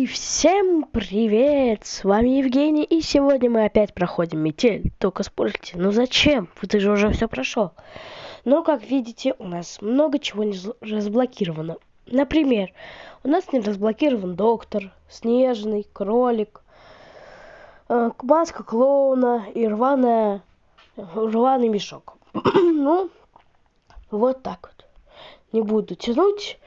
И всем привет! С вами Евгений, и сегодня мы опять проходим метель. Только спорите, ну зачем? Ты же уже все прошел. Но, как видите, у нас много чего не разблокировано. Например, у нас не разблокирован доктор, снежный, кролик, маска клоуна и рваный мешок. Ну, вот так вот. Не буду тянуть.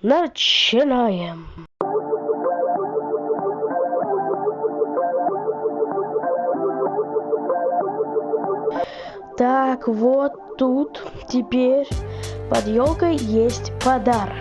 Начинаем. Так, вот тут теперь под елкой есть подарок.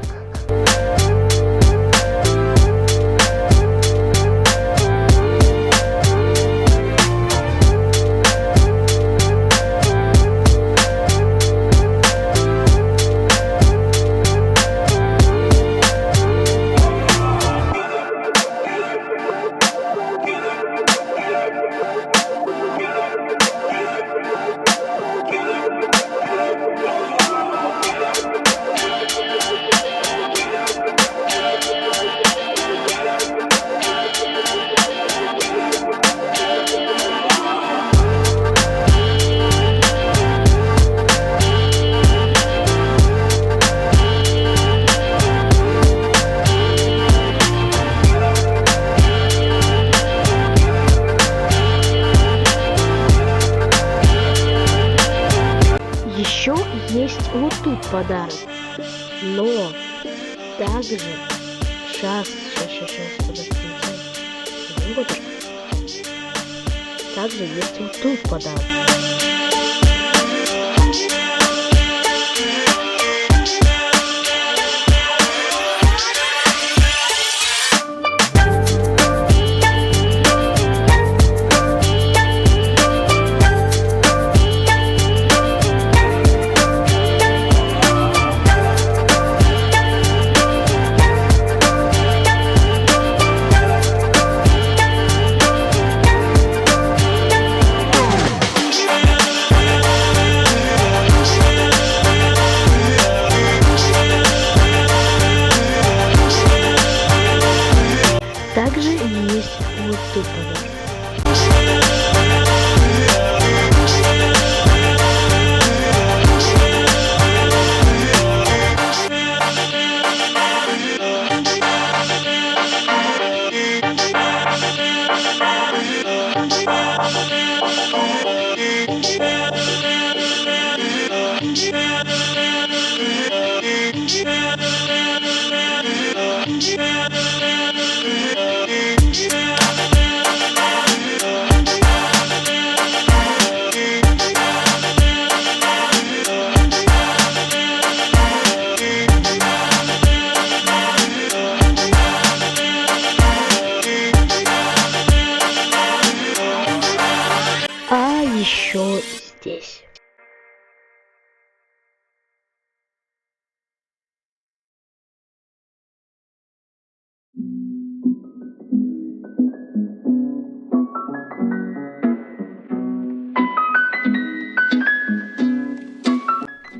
Еще есть вот тут подарок, но также сейчас, подождите. Также есть вот тут подарок. Также есть вот тут подарок. А еще здесь.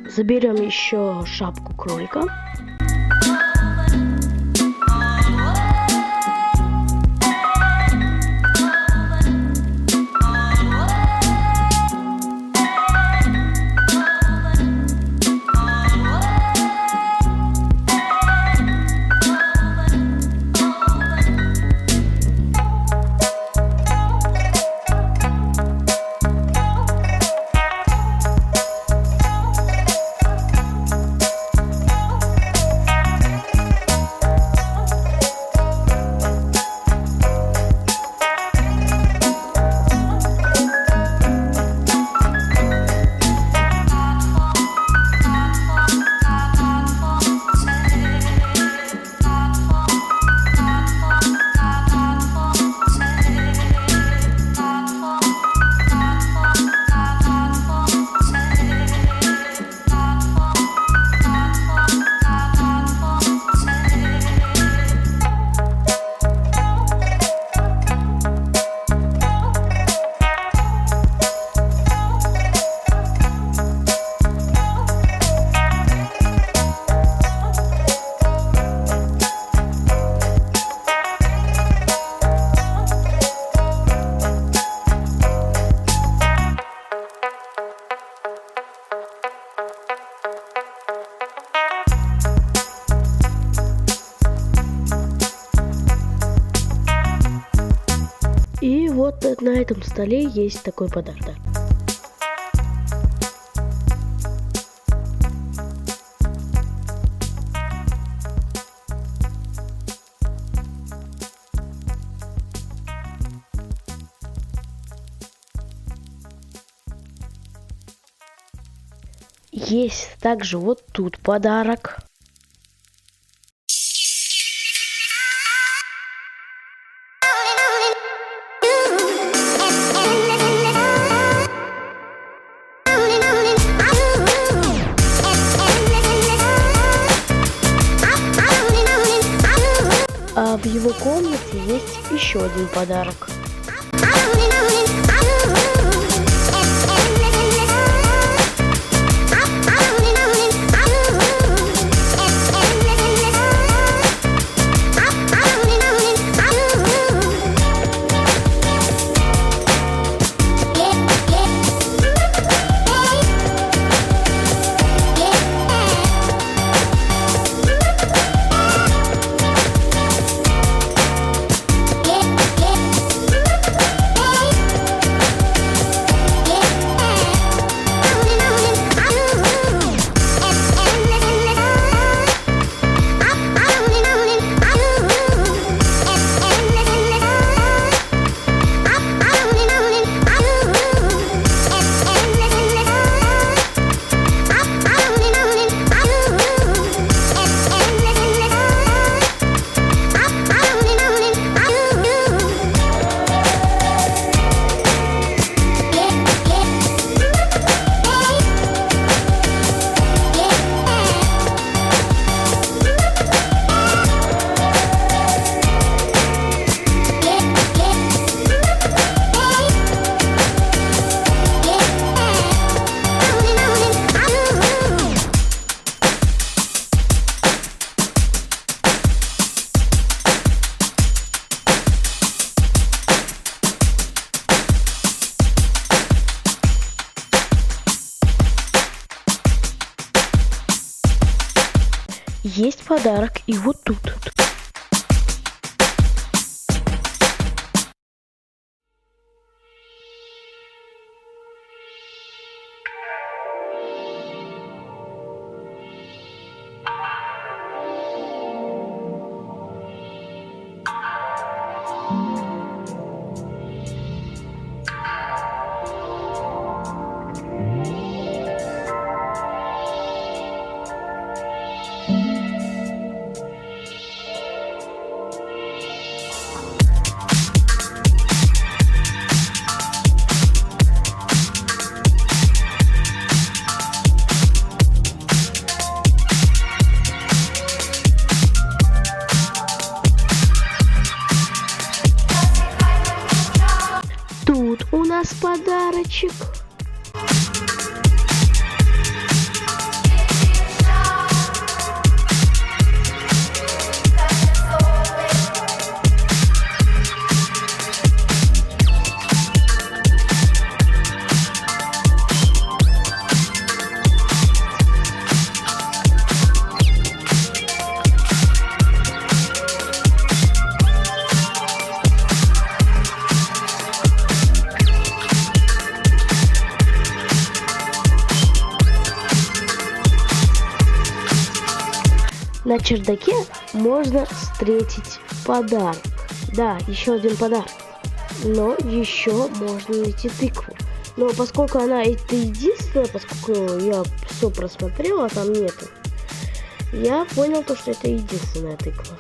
Заберем еще шапку кролика. вот на этом столе есть такой подарок. Есть также вот тут подарок. А в его комнате есть еще один подарок. Есть подарок и вот тут. Тут у нас подарочек. На чердаке можно встретить подарок. Да, еще один подарок. Но еще можно найти тыкву. Но поскольку она это единственная, поскольку я все просмотрел, а там нету, я понял то, что это единственная тыква.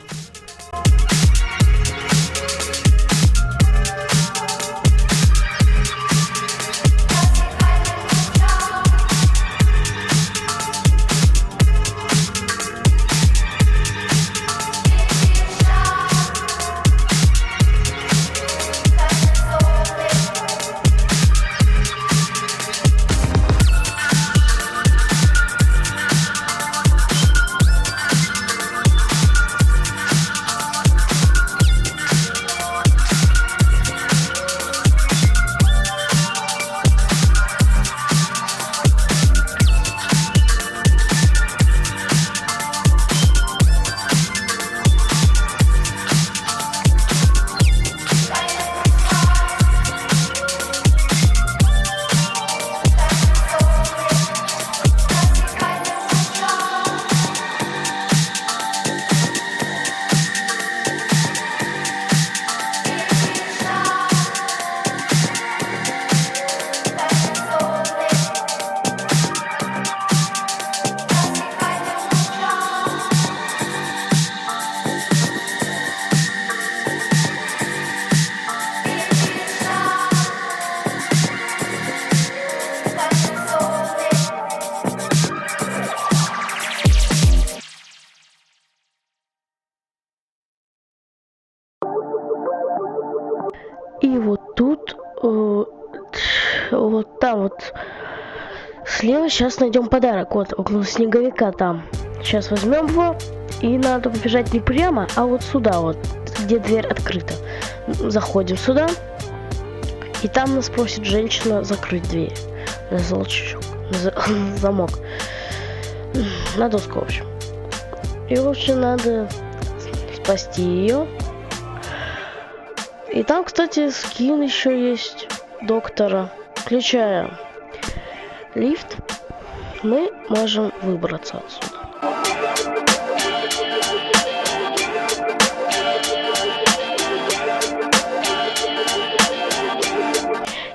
И вот тут, вот там вот слева сейчас найдем подарок. Вот около снеговика там. Сейчас возьмем его. И надо побежать не прямо, а вот сюда вот, где дверь открыта. Заходим сюда. И там нас просит женщина закрыть дверь. На залочок. На замок. На доску, в общем. И, в общем, надо спасти ее. И там, кстати, скин еще есть доктора. Включая лифт, мы можем выбраться отсюда.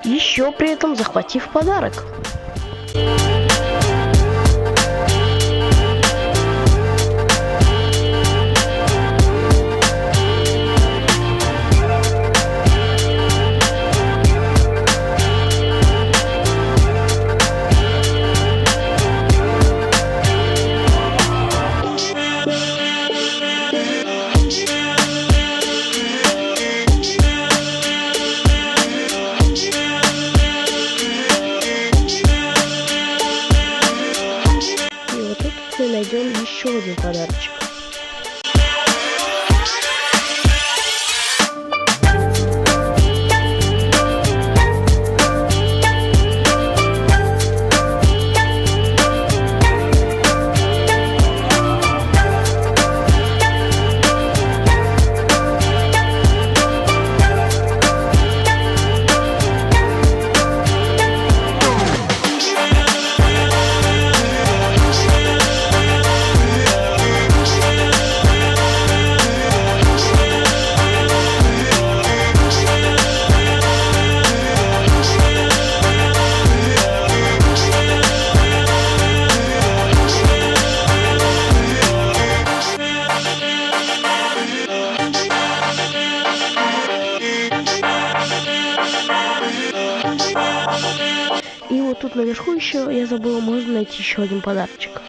Еще при этом захватив подарок. Найдем еще один подарочек. И вот тут наверху еще, я забыла, можно найти еще один подарочек.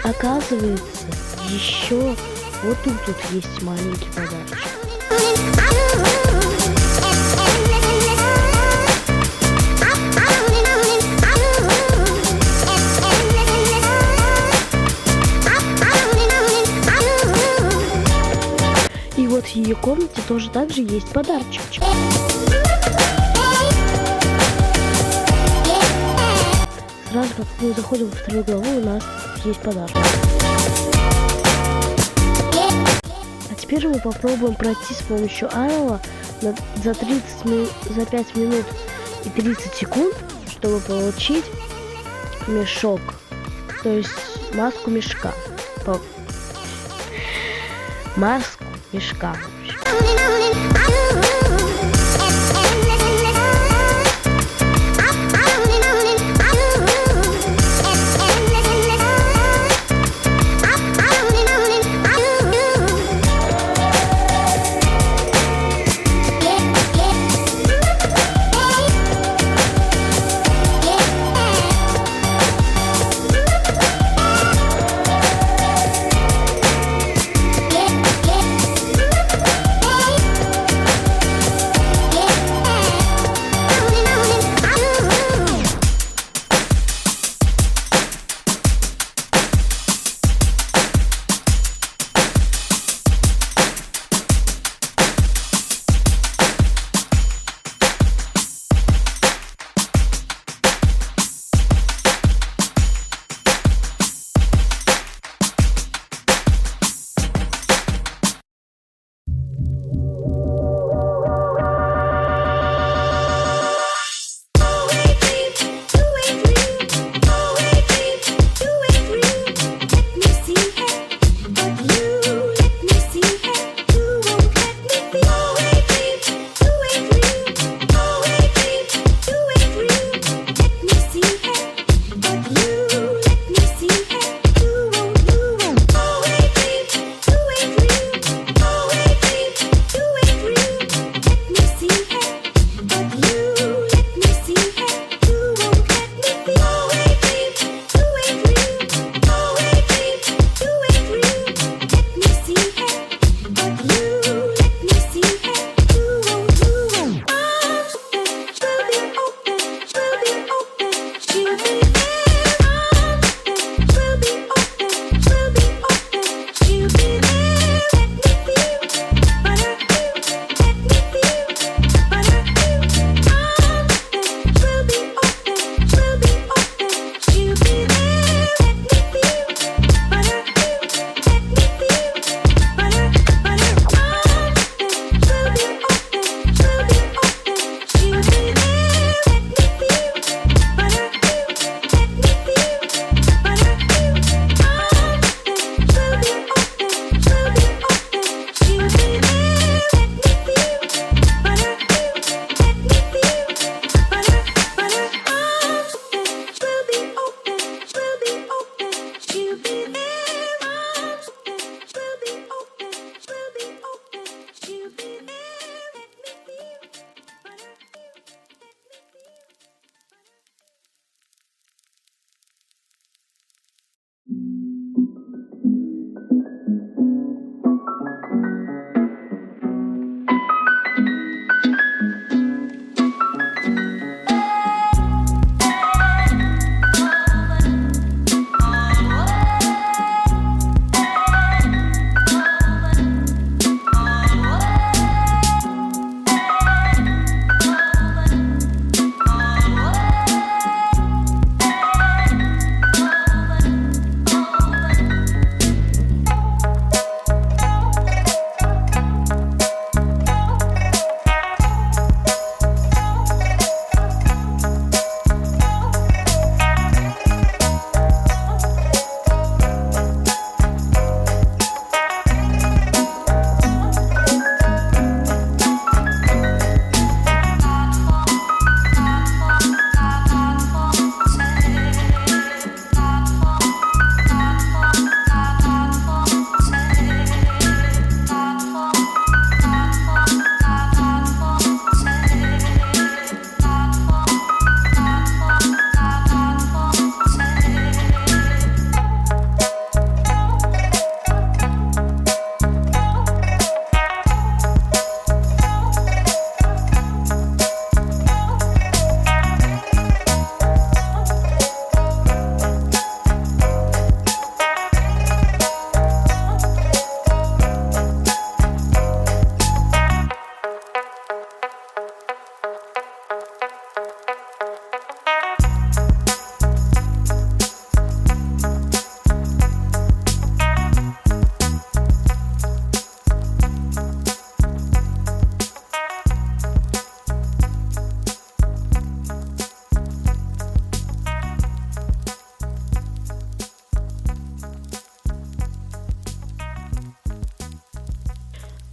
Оказывается, еще вот тут есть маленький подарочек. И вот в ее комнате тоже также есть подарочек. Сразу как мы заходим во вторую главу, у нас есть подарок. А теперь мы попробуем пройти с помощью Анала за 5 минут и 30 секунд, чтобы получить мешок, то есть маску мешка. Маску мешка.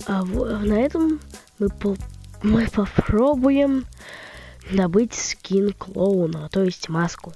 На этом мы попробуем добыть скин клоуна, то есть маску.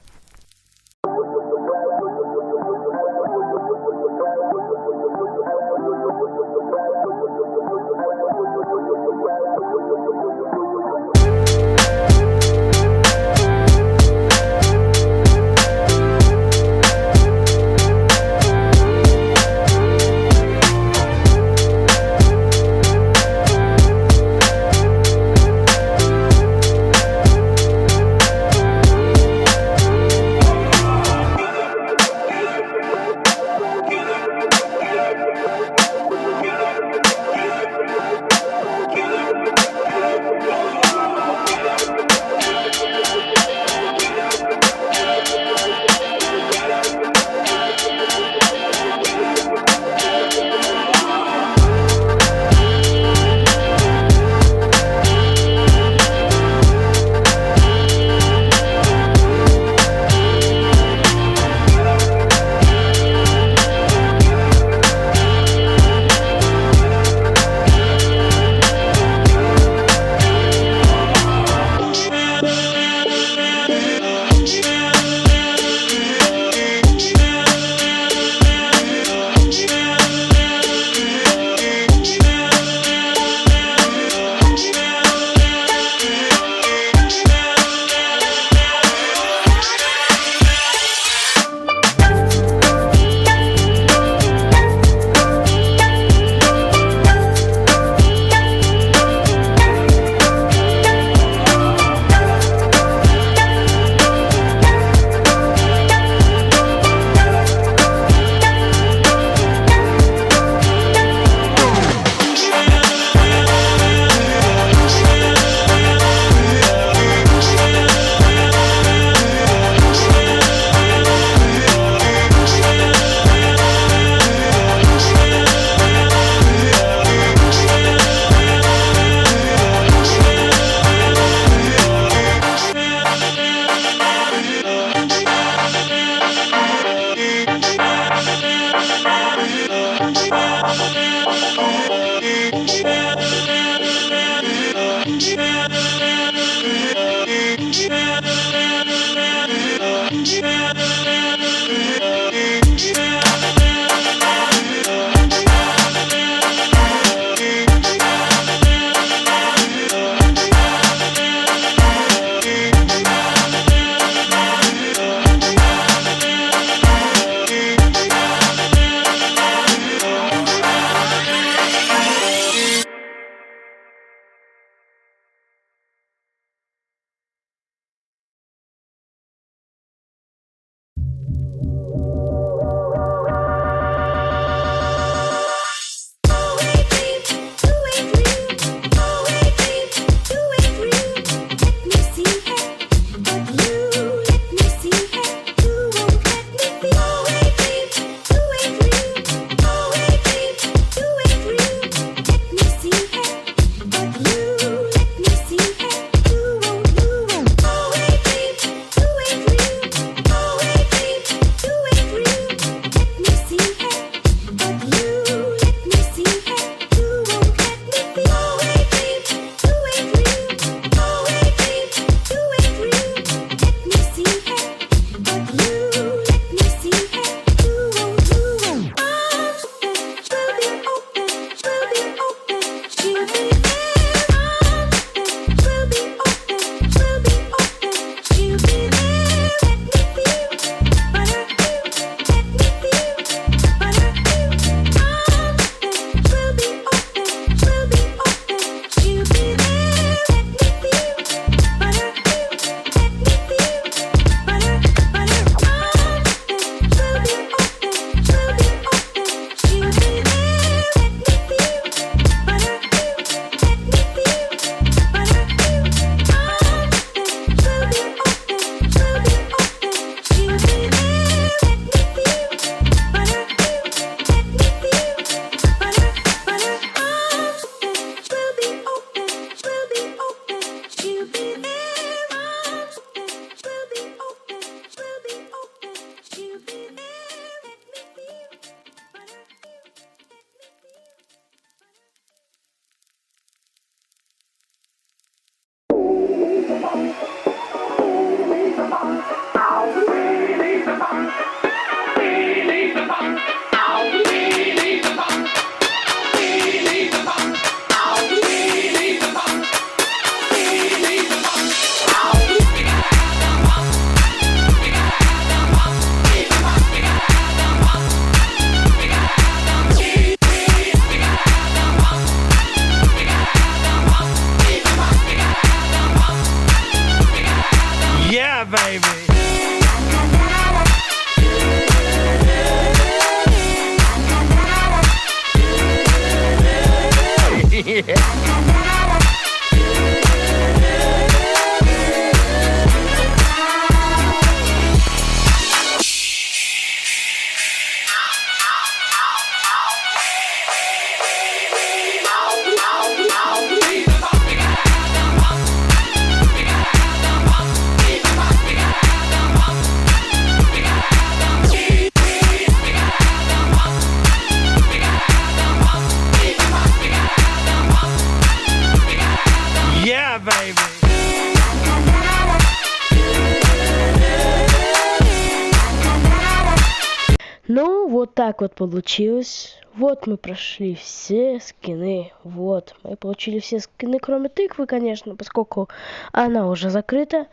вот так вот получилось. Вот мы прошли все скины. Вот, мы получили все скины, кроме тыквы, конечно, поскольку она уже закрыта.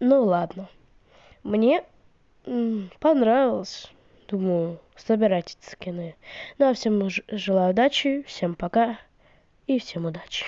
Ну ладно. Мне понравилось. Думаю, собирать эти скины. Ну а всем желаю удачи, всем пока и всем удачи.